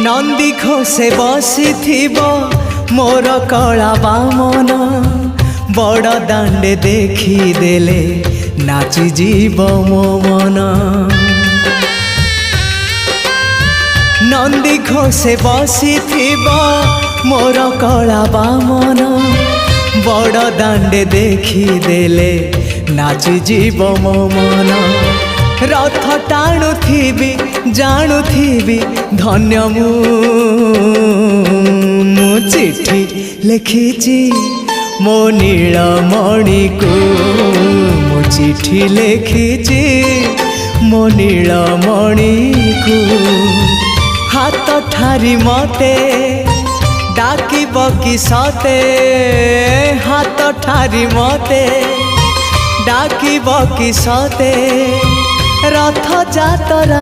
नंदी घोषे बसी मोर कला बामन बड़ दांडे देखी देले नाची जीव मो मन। नंदी घोषे बसी मोर कला बामन बड़ दांडे देखी देले नाची जीव मो मन। रथ टाणुथिबी जाणुथिबी धन्य मु चिट्ठी लिखिची मो नीलमणि को मु चिट्ठी लिखिची मो नीलमणि को। हाथ ठारी मते डाकिब कि सते हाथ ठारी मते डाकिब कि सते रथ जातरा।